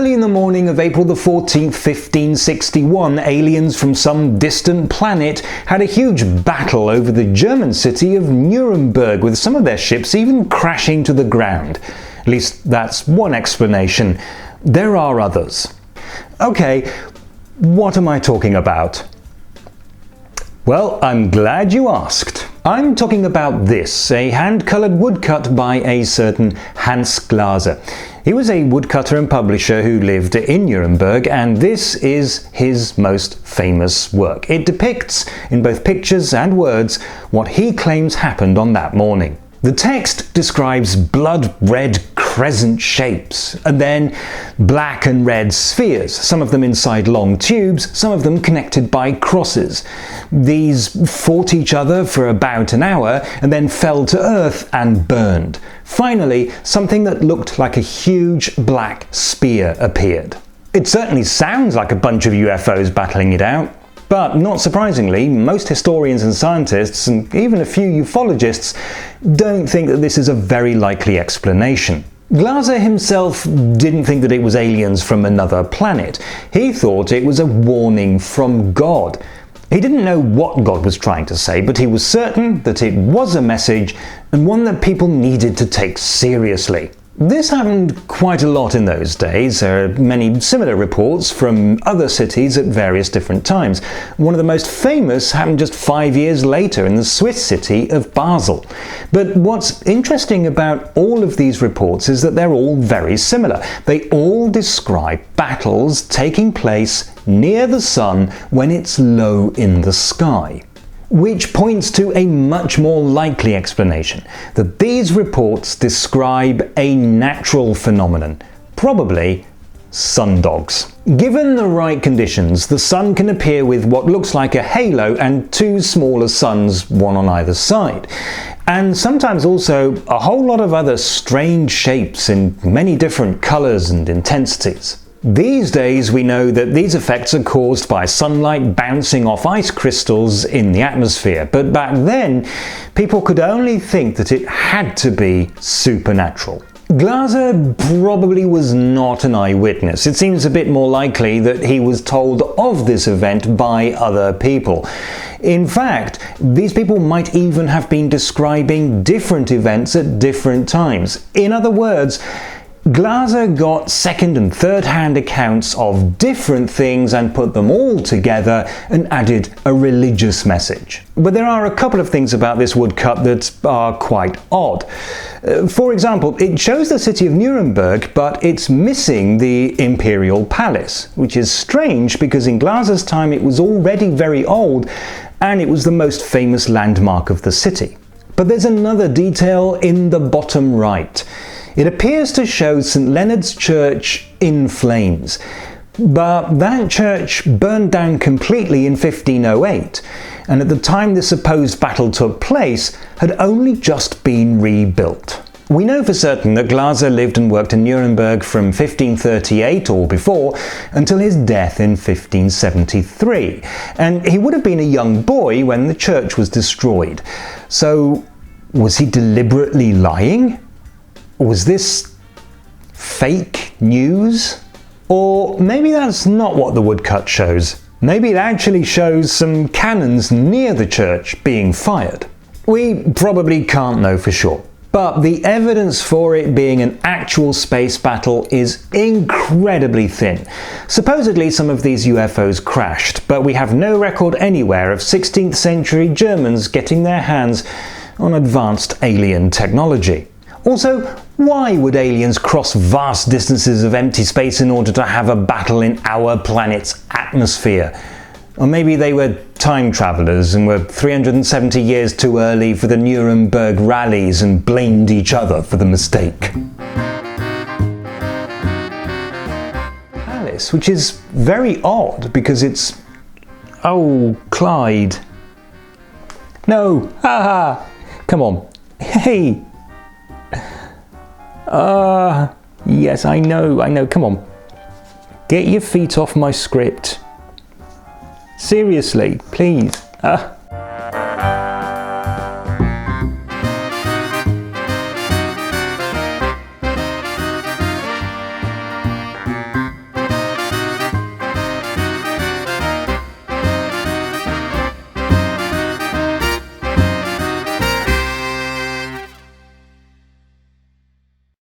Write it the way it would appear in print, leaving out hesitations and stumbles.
Early in the morning of April the 14th, 1561, aliens from some distant planet had a huge battle over the German city of Nuremberg, with some of their ships even crashing to the ground. At least that's one explanation. There are others. Okay, what am I talking about? Well, I'm glad you asked. I'm talking about this, a hand-coloured woodcut by a certain Hans Glaser. He was a woodcutter and publisher who lived in Nuremberg, and this is his most famous work. It depicts, in both pictures and words, what he claims happened on that morning. The text describes blood-red crescent shapes, and then black and red spheres, some of them inside long tubes, some of them connected by crosses. These fought each other for about an hour and then fell to earth and burned. Finally, something that looked like a huge black spear appeared. It certainly sounds like a bunch of UFOs battling it out. But not surprisingly, most historians and scientists, and even a few ufologists, don't think that this is a very likely explanation. Glaser himself didn't think that it was aliens from another planet. He thought it was a warning from God. He didn't know what God was trying to say, but he was certain that it was a message, and one that people needed to take seriously. This happened quite a lot in those days. There are many similar reports from other cities at various different times. One of the most famous happened just 5 years later in the Swiss city of Basel. But what's interesting about all of these reports is that they're all very similar. They all describe battles taking place near the sun when it's low in the sky. Which points to a much more likely explanation, that these reports describe a natural phenomenon, probably sundogs. Given the right conditions, the sun can appear with what looks like a halo and two smaller suns, one on either side. And sometimes also a whole lot of other strange shapes in many different colours and intensities. These days we know that these effects are caused by sunlight bouncing off ice crystals in the atmosphere, but back then people could only think that it had to be supernatural. Glaser probably was not an eyewitness. It seems a bit more likely that he was told of this event by other people. In fact, these people might even have been describing different events at different times. In other words, Glaser got second and third hand accounts of different things and put them all together and added a religious message. But there are a couple of things about this woodcut that are quite odd. For example, it shows the city of Nuremberg, but it's missing the imperial palace, which is strange because in Glaser's time it was already very old and it was the most famous landmark of the city. But there's another detail in the bottom right. It appears to show St. Leonard's Church in flames, but that church burned down completely in 1508, and at the time the supposed battle took place had only just been rebuilt. We know for certain that Glaser lived and worked in Nuremberg from 1538 or before until his death in 1573, and he would have been a young boy when the church was destroyed. So, was he deliberately lying? Was this fake news? Or maybe that's not what the woodcut shows. Maybe it actually shows some cannons near the church being fired. We probably can't know for sure, but the evidence for it being an actual space battle is incredibly thin. Supposedly some of these UFOs crashed, but we have no record anywhere of 16th century Germans getting their hands on advanced alien technology. Also, why would aliens cross vast distances of empty space in order to have a battle in our planet's atmosphere? Or maybe they were time travellers and were 370 years too early for the Nuremberg rallies and blamed each other for the mistake. Palace, which is very odd because it's... Oh, Clyde. No, haha, come on, hey. Yes, I know, come on. Get your feet off my script. Seriously, please.